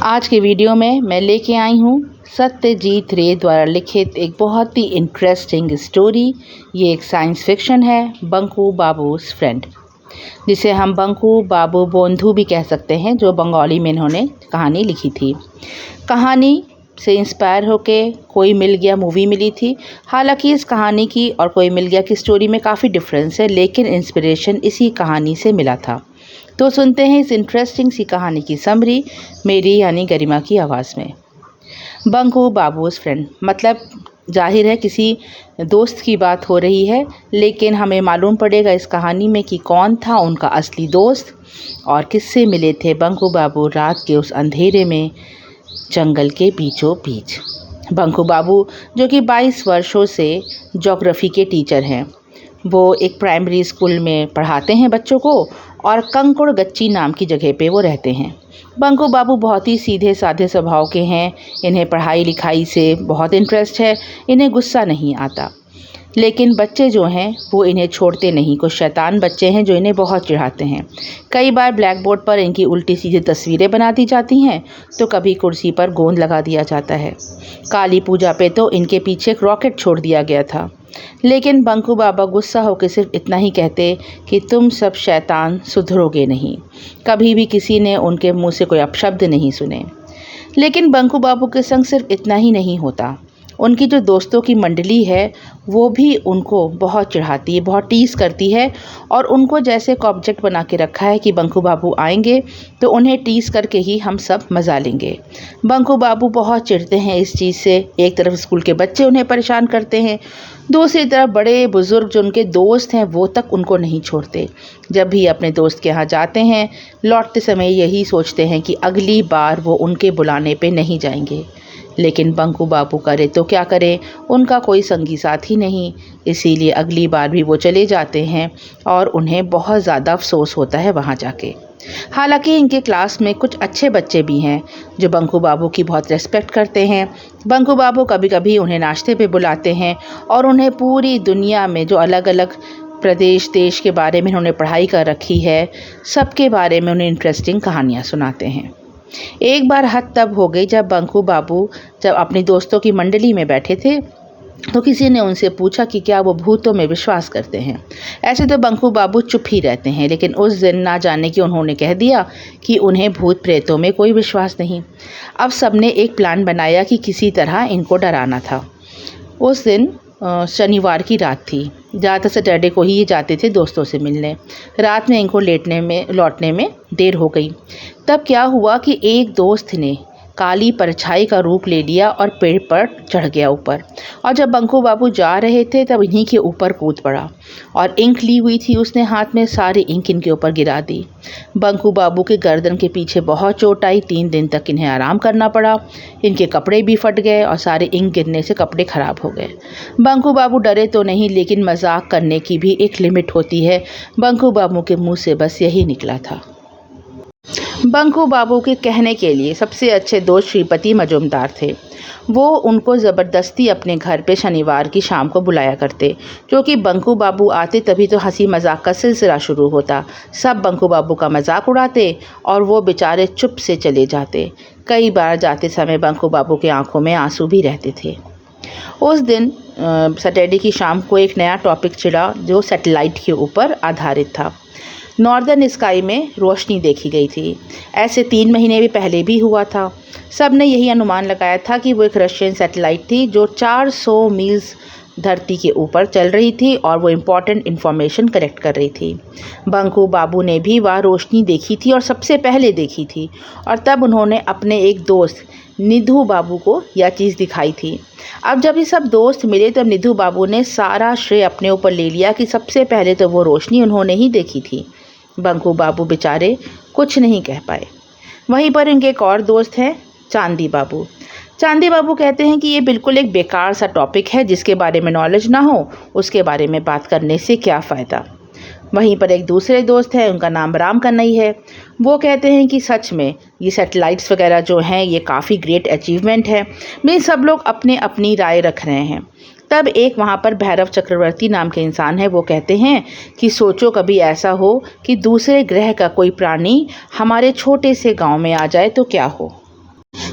आज के वीडियो में मैं लेके आई हूँ सत्यजीत रे द्वारा लिखित एक बहुत ही इंटरेस्टिंग स्टोरी। ये एक साइंस फिक्शन है, बंकू बाबू's फ्रेंड, जिसे हम बंकू बाबू बोंधू भी कह सकते हैं, जो बंगाली में इन्होंने कहानी लिखी थी। कहानी से इंस्पायर होके कोई मिल गया मूवी मिली थी। हालांकि इस कहानी की और कोई मिल गया की स्टोरी में काफ़ी डिफरेंस है, लेकिन इंस्पिरेशन इसी कहानी से मिला था। तो सुनते हैं इस इंटरेस्टिंग सी कहानी की समरी मेरी यानी गरिमा की आवाज़ में। बंकू बाबू's फ्रेंड मतलब जाहिर है किसी दोस्त की बात हो रही है, लेकिन हमें मालूम पड़ेगा इस कहानी में कि कौन था उनका असली दोस्त और किससे मिले थे बंकू बाबू रात के उस अंधेरे में जंगल के बीचों बीच। बंकू बाबू जो कि 22 वर्षों से ज्योग्राफी के टीचर हैं, वो एक प्राइमरी स्कूल में पढ़ाते हैं बच्चों को और कंकुड़ गच्ची नाम की जगह पे वो रहते हैं। बंकू बाबू बहुत ही सीधे साधे स्वभाव के हैं। इन्हें पढ़ाई लिखाई से बहुत इंटरेस्ट है, इन्हें गुस्सा नहीं आता। लेकिन बच्चे जो हैं वो इन्हें छोड़ते नहीं। कुछ शैतान बच्चे हैं जो इन्हें बहुत चिढ़ाते हैं। कई बार ब्लैक बोर्ड पर इनकी उल्टी सीधी तस्वीरें बना दी जाती हैं, तो कभी कुर्सी पर गोंद लगा दिया जाता है। काली पूजा पे तो इनके पीछे एक रॉकेट छोड़ दिया गया था। लेकिन बंकू बाबा गुस्सा होकर सिर्फ इतना ही कहते कि तुम सब शैतान सुधरोगे नहीं। कभी भी किसी ने उनके मुंह से कोई अपशब्द नहीं सुने। लेकिन बंकू बाबू के संग सिर्फ इतना ही नहीं होता। उनकी जो दोस्तों की मंडली है वो भी उनको बहुत चिढ़ाती है, बहुत टीज़ करती है और उनको जैसे एक ऑब्जेक्ट बना के रखा है कि बंकू बाबू आएंगे तो उन्हें टीज़ करके ही हम सब मज़ा लेंगे। बंकू बाबू बहुत चिढ़ते हैं इस चीज़ से। एक तरफ स्कूल के बच्चे उन्हें परेशान करते हैं, दूसरी तरफ बड़े बुज़ुर्ग जो उनके दोस्त हैं वो तक उनको नहीं छोड़ते। जब भी अपने दोस्त के यहाँ जाते हैं, लौटते समय यही सोचते हैं कि अगली बार वो उनके बुलाने पे नहीं जाएंगे। लेकिन बंकू बाबू करे तो क्या करें, उनका कोई संगी साथी नहीं, इसीलिए अगली बार भी वो चले जाते हैं और उन्हें बहुत ज़्यादा अफसोस होता है वहाँ जाके। हालांकि इनके क्लास में कुछ अच्छे बच्चे भी हैं जो बंकू बाबू की बहुत रिस्पेक्ट करते हैं। बंकू बाबू कभी कभी उन्हें नाश्ते पे बुलाते हैं और उन्हें पूरी दुनिया में जो अलग अलग प्रदेश देश के बारे में उन्होंने पढ़ाई कर रखी है, सबके बारे में उन्हें इंटरेस्टिंग कहानियाँ सुनाते हैं। एक बार हद तब हो गई जब बंकू बाबू जब अपनी दोस्तों की मंडली में बैठे थे तो किसी ने उनसे पूछा कि क्या वो भूतों में विश्वास करते हैं। ऐसे तो बंकू बाबू चुप ही रहते हैं, लेकिन उस दिन ना जाने कि उन्होंने कह दिया कि उन्हें भूत प्रेतों में कोई विश्वास नहीं। अब सबने एक प्लान बनाया कि किसी तरह इनको डराना था। उस दिन शनिवार की रात थी। ज़्यादातर सैटरडे को ही ये जाते थे दोस्तों से मिलने। रात में इनको लौटने में देर हो गई। तब क्या हुआ कि एक दोस्त ने काली परछाई का रूप ले लिया और पेड़ पर चढ़ गया ऊपर, और जब बंकू बाबू जा रहे थे तब इन्हीं के ऊपर कूद पड़ा और इंक ली हुई थी उसने हाथ में, सारी इंक इनके ऊपर गिरा दी। बंकू बाबू के गर्दन के पीछे बहुत चोट आई। 3 दिन तक इन्हें आराम करना पड़ा। इनके कपड़े भी फट गए और सारे इंक गिरने से कपड़े ख़राब हो गए। बंकू बाबू डरे तो नहीं, लेकिन मजाक करने की भी एक लिमिट होती है। बंकू बाबू के मुँह से बस यही निकला था। बंकू बाबू के कहने के लिए सबसे अच्छे दोस्त श्रीपति मजूमदार थे। वो उनको ज़बरदस्ती अपने घर पे शनिवार की शाम को बुलाया करते, क्योंकि बंकू बाबू आते तभी तो हंसी मजाक का सिलसिला शुरू होता। सब बंकू बाबू का मजाक उड़ाते और वो बेचारे चुप से चले जाते। कई बार जाते समय बंकू बाबू की आंखों में आंसू भी रहते थे। उस दिन सैटरडे की शाम को एक नया टॉपिक छिड़ा जो सैटेलाइट के ऊपर आधारित था। नॉर्दर्न स्काई में रोशनी देखी गई थी। ऐसे 3 महीने भी पहले भी हुआ था। सब ने यही अनुमान लगाया था कि वो एक रशियन सैटेलाइट थी जो 400 मील्स धरती के ऊपर चल रही थी और वो इम्पॉर्टेंट इन्फॉर्मेशन कलेक्ट कर रही थी। बंकू बाबू ने भी वह रोशनी देखी थी और सबसे पहले देखी थी, और तब उन्होंने अपने एक दोस्त निधु बाबू को यह चीज़ दिखाई थी। अब जब ये सब दोस्त मिले तब निधु बाबू ने सारा श्रेय अपने ऊपर ले लिया कि सबसे पहले तो वो रोशनी उन्होंने ही देखी थी। बंकू बाबू बेचारे कुछ नहीं कह पाए। वहीं पर इनके एक और दोस्त हैं चांदी बाबू। चांदी बाबू कहते हैं कि ये बिल्कुल एक बेकार सा टॉपिक है, जिसके बारे में नॉलेज ना हो उसके बारे में बात करने से क्या फ़ायदा। वहीं पर एक दूसरे दोस्त हैं, उनका नाम राम कन्हई है। वो कहते हैं कि सच में ये सैटेलाइट्स वगैरह जो हैं ये काफ़ी ग्रेट अचीवमेंट है। मैं सब लोग अपने अपनी राय रख रहे हैं। तब एक वहाँ पर भैरव चक्रवर्ती नाम के इंसान है, वो कहते हैं कि सोचो कभी ऐसा हो कि दूसरे ग्रह का कोई प्राणी हमारे छोटे से गांव में आ जाए तो क्या हो।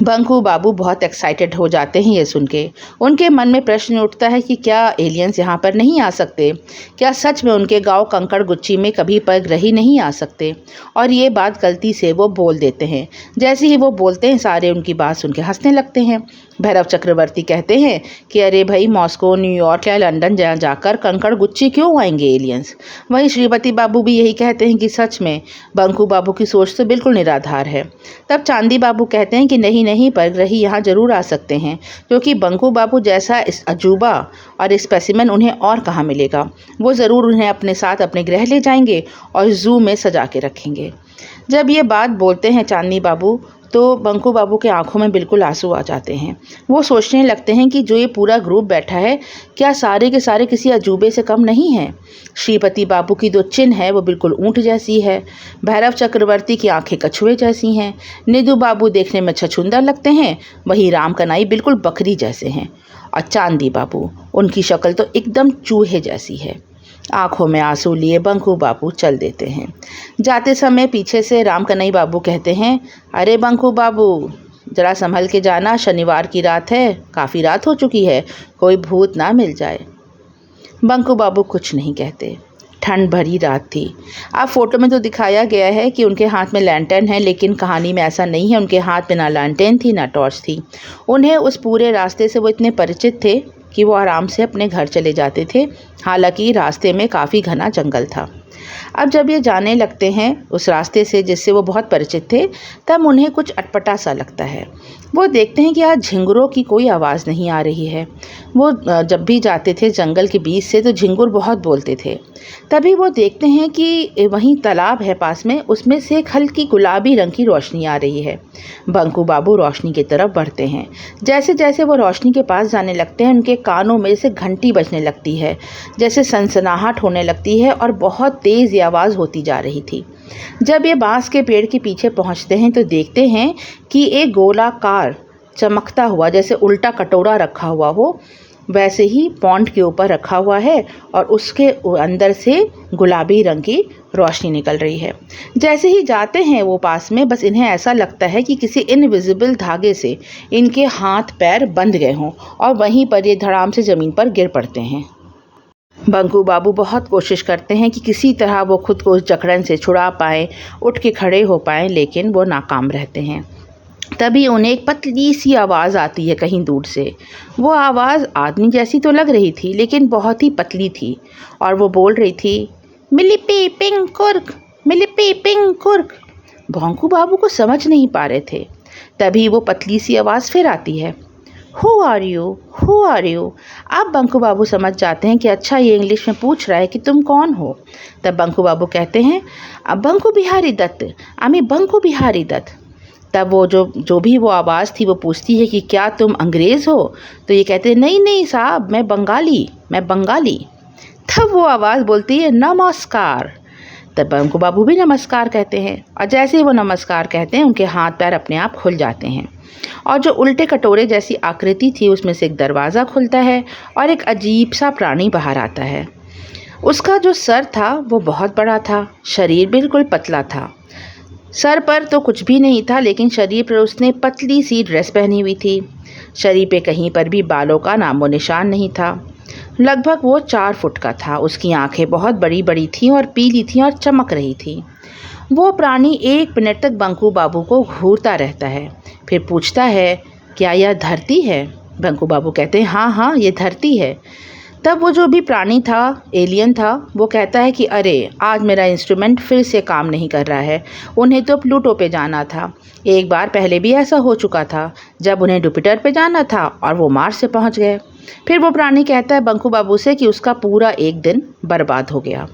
बंकू बाबू बहुत एक्साइटेड हो जाते हैं ये सुन के। उनके मन में प्रश्न उठता है कि क्या एलियंस यहाँ पर नहीं आ सकते? क्या सच में उनके गांव कंकड़ गुच्ची में कभी पग रही नहीं आ सकते? और ये बात गलती से वो बोल देते हैं। जैसे ही वो बोलते हैं सारे उनकी बात सुन के हंसने लगते हैं। भैरव चक्रवर्ती कहते हैं कि अरे भाई, मॉस्को, न्यूयॉर्क या लंदन जाकर कंकड़ गुच्ची क्यों आएंगे एलियंस? वहीं श्रीपति बाबू भी यही कहते हैं कि सच में बंकू बाबू की सोच तो बिल्कुल निराधार है। तब चांदी बाबू कहते हैं कि नहीं, परग्रही यहाँ जरूर आ सकते हैं, क्योंकि बंकू बाबू जैसा इस अजूबा और स्पेसिमेन उन्हें और कहाँ मिलेगा। वो ज़रूर उन्हें अपने साथ अपने ग्रह ले जाएंगे और ज़ू में सजा के रखेंगे। जब ये बात बोलते हैं चांदी बाबू, तो बंकू बाबू के आंखों में बिल्कुल आंसू आ जाते हैं। वो सोचने लगते हैं कि जो ये पूरा ग्रुप बैठा है, क्या सारे के सारे किसी अजूबे से कम नहीं हैं? श्रीपति बाबू की जो चिन्ह है वो बिल्कुल ऊंट जैसी है। भैरव चक्रवर्ती की आंखें कछुए जैसी हैं। निधु बाबू देखने में छछूंदर लगते हैं। वहीं राम कनाई बिल्कुल बकरी जैसे हैं। और चांदी बाबू, उनकी शक्ल तो एकदम चूहे जैसी है। आंखों में आंसू लिए बंकू बाबू चल देते हैं। जाते समय पीछे से राम कन्हई बाबू कहते हैं, अरे बंकू बाबू, जरा संभल के जाना, शनिवार की रात है, काफ़ी रात हो चुकी है, कोई भूत ना मिल जाए। बंकू बाबू कुछ नहीं कहते। ठंड भरी रात थी। अब फोटो में तो दिखाया गया है कि उनके हाथ में लैंटर्न है, लेकिन कहानी में ऐसा नहीं है। उनके हाथ में ना लैंटर्न थी ना टॉर्च थी। उन्हें उस पूरे रास्ते से वो इतने परिचित थे कि वो आराम से अपने घर चले जाते थे। हालांकि रास्ते में काफ़ी घना जंगल था। अब जब ये जाने लगते हैं उस रास्ते से जिससे वो बहुत परिचित थे, तब उन्हें कुछ अटपटा सा लगता है। वो देखते हैं कि आज झिंगुरों की कोई आवाज़ नहीं आ रही है। वो जब भी जाते थे जंगल के बीच से तो झिंगुर बहुत बोलते थे। तभी वो देखते हैं कि वहीं तालाब है पास में, उसमें से एक हल्की गुलाबी रंग की रोशनी आ रही है। बंकू बाबू रोशनी की तरफ बढ़ते हैं। जैसे जैसे वो रोशनी के पास जाने लगते हैं, उनके कानों में से घंटी बजने लगती है, जैसे सनसनाहट होने लगती है और बहुत तेज़ आवाज़ होती जा रही थी। जब ये बांस के पेड़ के पीछे पहुंचते हैं तो देखते हैं कि एक गोलाकार चमकता हुआ, जैसे उल्टा कटोरा रखा हुआ हो वैसे ही पॉन्ड के ऊपर रखा हुआ है और उसके अंदर से गुलाबी रंग की रोशनी निकल रही है। जैसे ही जाते हैं वो पास में, बस इन्हें ऐसा लगता है कि किसी इनविजिबल धागे से इनके हाथ पैर बंध गए हों और वहीं पर ये धड़ाम से ज़मीन पर गिर पड़ते हैं। बंकू बाबू बहुत कोशिश करते हैं कि किसी तरह वो खुद को उस जकड़न से छुड़ा पाएँ, उठ के खड़े हो पाएँ, लेकिन वो नाकाम रहते हैं। तभी उन्हें एक पतली सी आवाज़ आती है कहीं दूर से। वो आवाज़ आदमी जैसी तो लग रही थी, लेकिन बहुत ही पतली थी और वो बोल रही थी, मिलिपी पिंग कुर्क, मिलिपी पिंग कुर्क। बंकू बाबू को समझ नहीं पा रहे थे। तभी वो पतली सी आवाज़ फिर आती है, who are you, who are you. अब बंकू बाबू समझ जाते हैं कि अच्छा, ये इंग्लिश में पूछ रहा है कि तुम कौन हो। तब बंकू बाबू कहते हैं, बंकू बिहारी दत्त, आमी बंकू बिहारी दत्त। तब वो जो भी वो आवाज़ थी वो पूछती है कि क्या तुम अंग्रेज़ हो? तो ये कहते हैं, नहीं साहब, मैं बंगाली। तब वो आवाज़ बोलती है, नमस्कार। तब बंकू बाबू भी नमस्कार कहते हैं और जैसे ही वो नमस्कार कहते हैं उनके हाथ पैर अपने आप खुल जाते हैं और जो उल्टे कटोरे जैसी आकृति थी उसमें से एक दरवाज़ा खुलता है और एक अजीब सा प्राणी बाहर आता है। उसका जो सर था वो बहुत बड़ा था, शरीर बिल्कुल पतला था। सर पर तो कुछ भी नहीं था, लेकिन शरीर पर उसने पतली सी ड्रेस पहनी हुई थी। शरीर पे कहीं पर भी बालों का नामो निशान नहीं था। लगभग वो 4 फुट का था। उसकी आंखें बहुत बड़ी बड़ी थीं और पीली थीं और चमक रही थी। वो प्राणी 1 मिनट तक बंकू बाबू को घूरता रहता है, फिर पूछता है, क्या यह धरती है? बंकू बाबू कहते हैं, हाँ, ये धरती है। तब वो जो भी प्राणी था, एलियन था, वो कहता है कि अरे, आज मेरा इंस्ट्रूमेंट फिर से काम नहीं कर रहा है। उन्हें तो प्लूटो पे जाना था। एक बार पहले भी ऐसा हो चुका था जब उन्हें जुपिटर पे जाना था और वो मार्स से पहुंच गए। फिर वो प्राणी कहता है बंकू बाबू से कि उसका पूरा एक दिन बर्बाद हो गया।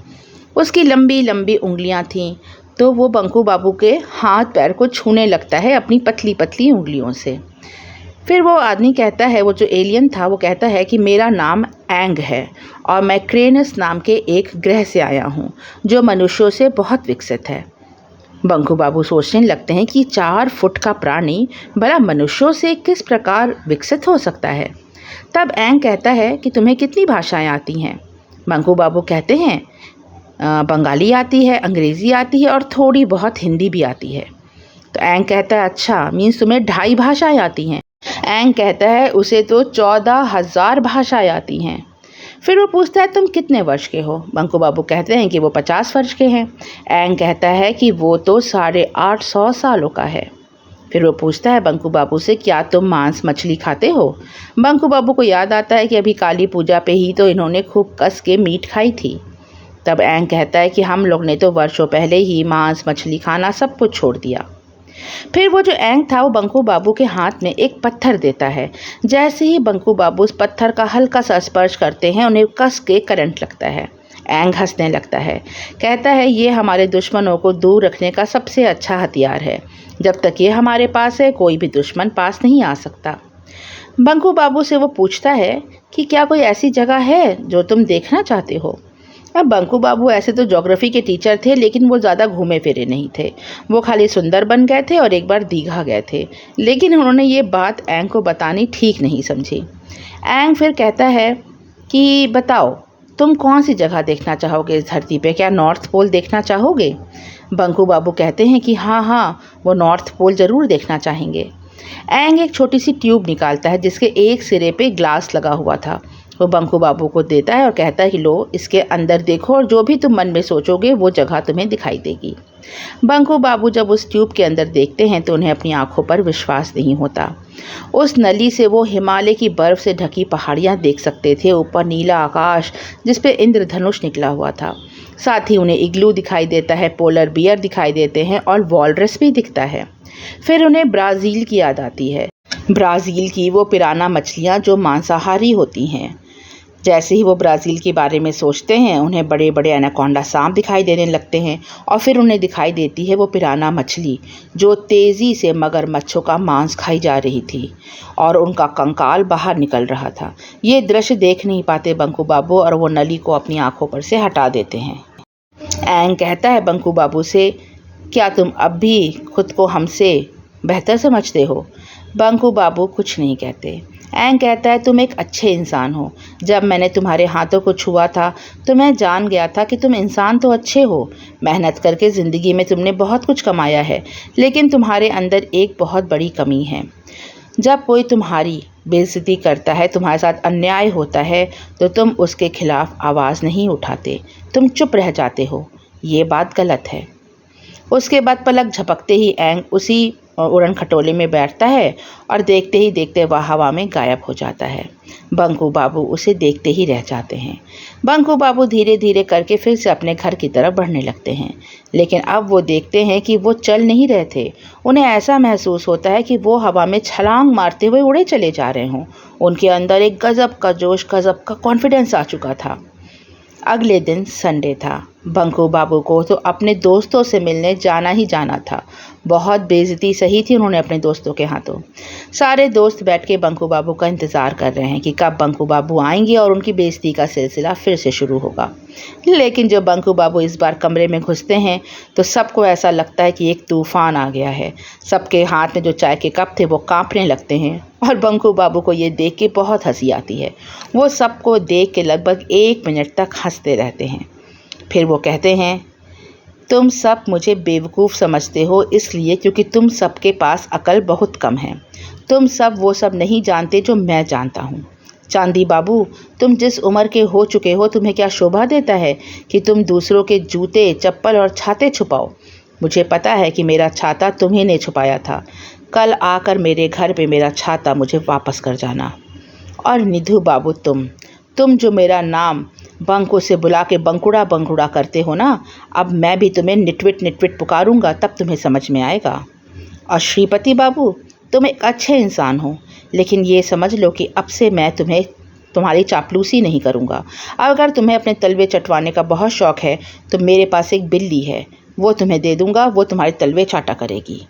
उसकी लंबी लंबी उंगलियां थीं, तो वो बंकू बाबू के हाथ पैर को छूने लगता है अपनी पतली पतली उंगलियों से। फिर वो आदमी कहता है, वो जो एलियन था वो कहता है कि मेरा नाम एंग है और मैं क्रेनस नाम के एक ग्रह से आया हूँ जो मनुष्यों से बहुत विकसित है। बंकू बाबू सोचने लगते हैं कि 4 फुट का प्राणी भला मनुष्यों से किस प्रकार विकसित हो सकता है। तब एंग कहता है कि तुम्हें कितनी भाषाएं आती हैं? बंकू बाबू कहते हैं बंगाली आती है, अंग्रेज़ी आती है और थोड़ी बहुत हिंदी भी आती है। तो एंग कहता है अच्छा मीन्स तुम्हें 2.5 भाषाएं आती हैं। एंग कहता है उसे तो 14,000 भाषाएं आती हैं। फिर वो पूछता है तुम कितने वर्ष के हो। बंकू बाबू कहते हैं कि वो 50 वर्ष के हैं। एंग कहता है कि वो तो 850 सालों का है। फिर वो पूछता है बंकू बाबू से क्या तुम मांस मछली खाते हो। बंकू बाबू को याद आता है कि अभी काली पूजा पे ही तो इन्होंने खूब कस के मीट खाई थी। तब एंग कहता है कि हम लोग ने तो वर्षों पहले ही मांस मछली खाना सब कुछ छोड़ दिया। फिर वो जो एंग था वो बंकू बाबू के हाथ में एक पत्थर देता है। जैसे ही बंकू बाबू उस पत्थर का हल्का सा स्पर्श करते हैं उन्हें कस के करंट लगता है। एंग हंसने लगता है, कहता है ये हमारे दुश्मनों को दूर रखने का सबसे अच्छा हथियार है। जब तक ये हमारे पास है कोई भी दुश्मन पास नहीं आ सकता। बंकू बाबू से वो पूछता है कि क्या कोई ऐसी जगह है जो तुम देखना चाहते हो। अब बंकू बाबू ऐसे तो ज्योग्राफी के टीचर थे लेकिन वो ज़्यादा घूमे फिरे नहीं थे। वो खाली सुंदरबन गए थे और एक बार दीघा गए थे, लेकिन उन्होंने ये बात एंग को बतानी ठीक नहीं समझी। एंग फिर कहता है कि बताओ तुम कौन सी जगह देखना चाहोगे इस धरती पे, क्या नॉर्थ पोल देखना चाहोगे। बंकू बाबू कहते हैं कि हाँ वो नॉर्थ पोल ज़रूर देखना चाहेंगे। एंग एक छोटी सी ट्यूब निकालता है जिसके एक सिरे पे ग्लास लगा हुआ था। वो बंकू बाबू को देता है और कहता है कि लो इसके अंदर देखो और जो भी तुम मन में सोचोगे वो जगह तुम्हें दिखाई देगी। बंकू बाबू जब उस ट्यूब के अंदर देखते हैं तो उन्हें अपनी आंखों पर विश्वास नहीं होता। उस नली से वो हिमालय की बर्फ़ से ढकी पहाड़ियाँ देख सकते थे, ऊपर नीला आकाश जिस पे इंद्रधनुष निकला हुआ था। साथ ही उन्हें इग्लू दिखाई देता है, पोलर बियर दिखाई देते हैं और वॉलरस भी दिखता है। फिर उन्हें ब्राज़ील की याद आती है, ब्राज़ील की वो पिराना मछलियाँ जो मांसाहारी होती हैं। जैसे ही वो ब्राज़ील के बारे में सोचते हैं उन्हें बड़े बड़े एनाकोंडा सांप दिखाई देने लगते हैं और फिर उन्हें दिखाई देती है वो पिराना मछली जो तेज़ी से मगरमच्छों का मांस खाई जा रही थी और उनका कंकाल बाहर निकल रहा था। ये दृश्य देख नहीं पाते बंकू बाबू और वो नली को अपनी आंखों पर से हटा देते हैं। एंग कहता है बंकू बाबू से क्या तुम अब भी खुद को हमसे बेहतर समझते हो। बंकू बाबू कुछ नहीं कहते। एंग कहता है तुम एक अच्छे इंसान हो। जब मैंने तुम्हारे हाथों को छुआ था तो मैं जान गया था कि तुम इंसान तो अच्छे हो। मेहनत करके ज़िंदगी में तुमने बहुत कुछ कमाया है, लेकिन तुम्हारे अंदर एक बहुत बड़ी कमी है। जब कोई तुम्हारी बेइज्जती करता है, तुम्हारे साथ अन्याय होता है, तो तुम उसके खिलाफ आवाज़ नहीं उठाते, तुम चुप रह जाते हो। ये बात गलत है। उसके बाद पलक झपकते ही एंग उसी उड़न खटोले में बैठता है और देखते ही देखते वह हवा में गायब हो जाता है। बंकू बाबू उसे देखते ही रह जाते हैं। बंकू बाबू धीरे धीरे करके फिर से अपने घर की तरफ बढ़ने लगते हैं, लेकिन अब वो देखते हैं कि वो चल नहीं रहे थे। उन्हें ऐसा महसूस होता है कि वो हवा में छलांग मारते हुए उड़े चले जा रहे हों। उनके अंदर एक गज़ब का जोश, गज़ब का कॉन्फिडेंस आ चुका था। अगले दिन संडे था। बंकू बाबू को तो अपने दोस्तों से मिलने जाना ही जाना था। बहुत बेइज्जती सही थी उन्होंने अपने दोस्तों के हाथों। सारे दोस्त बैठ के बंकू बाबू का इंतज़ार कर रहे हैं कि कब बंकू बाबू आएंगे और उनकी बेइज्जती का सिलसिला फिर से शुरू होगा। लेकिन जब बंकू बाबू इस बार कमरे में घुसते हैं तो सबको ऐसा लगता है कि एक तूफ़ान आ गया है। सबके हाथ में जो चाय के कप थे वो कांपने लगते हैं और बंकू बाबू को ये देख के बहुत हंसी आती है। वो सबको देख के लगभग 1 मिनट तक हंसते रहते हैं। फिर वो कहते हैं तुम सब मुझे बेवकूफ़ समझते हो इसलिए क्योंकि तुम सबके पास अकल बहुत कम है। तुम सब वो सब नहीं जानते जो मैं जानता हूँ। चांदी बाबू, तुम जिस उम्र के हो चुके हो तुम्हें क्या शोभा देता है कि तुम दूसरों के जूते, चप्पल और छाते छुपाओ। मुझे पता है कि मेरा छाता तुम्ही ने छुपाया था। कल आकर मेरे घर पे मेरा छाता मुझे वापस कर जाना। और निधु बाबू, तुम जो मेरा नाम बंकू से बुला के बंकुड़ा बंकुड़ा करते हो ना, अब मैं भी तुम्हें निटविट निटविट पुकारूंगा, तब तुम्हें समझ में आएगा। और श्रीपति बाबू, तुम एक अच्छे इंसान हो, लेकिन ये समझ लो कि अब से मैं तुम्हारी चापलूसी नहीं करूँगा। अगर तुम्हें अपने तलवे चटवाने का बहुत शौक़ है तो मेरे पास एक बिल्ली है, वो तुम्हें दे दूँगा, वो तुम्हारे तलवे चाटा करेगी।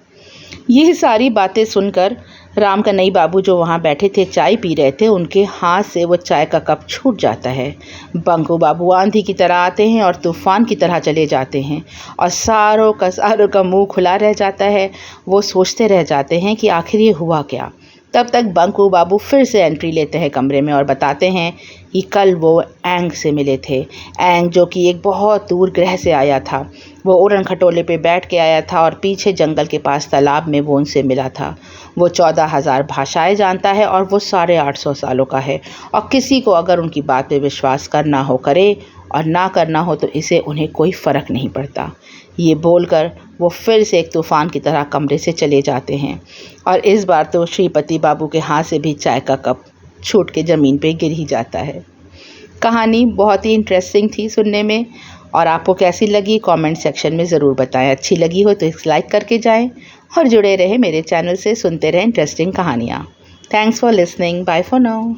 ये सारी बातें सुनकर राम कन्हई बाबू जो वहाँ बैठे थे चाय पी रहे थे, उनके हाथ से वो चाय का कप छूट जाता है। बंकू बाबू आंधी की तरह आते हैं और तूफ़ान की तरह चले जाते हैं और सारों का मुंह खुला रह जाता है। वो सोचते रह जाते हैं कि आखिर ये हुआ क्या। तब तक बंकू बाबू फिर से एंट्री लेते हैं कमरे में और बताते हैं कि कल वो एंग से मिले थे। एंग जो कि एक बहुत दूर ग्रह से आया था। वो उड़न खटोले पे बैठ के आया था और पीछे जंगल के पास तालाब में वो उनसे मिला था। वो 14,000 भाषाएं जानता है और वो 850 सालों का है, और किसी को अगर उनकी बात पे विश्वास करना हो करे और ना करना हो तो इसे उन्हें कोई फ़र्क नहीं पड़ता। ये बोलकर वो फिर से एक तूफ़ान की तरह कमरे से चले जाते हैं, और इस बार तो श्रीपति बाबू के हाथ से भी चाय का कप छूट के ज़मीन पे गिर ही जाता है। कहानी बहुत ही इंटरेस्टिंग थी सुनने में, और आपको कैसी लगी कमेंट सेक्शन में ज़रूर बताएं। अच्छी लगी हो तो इस लाइक करके जाएं और जुड़े रहें मेरे चैनल से, सुनते रहें इंटरेस्टिंग कहानियाँ। Thanks for listening, bye for now.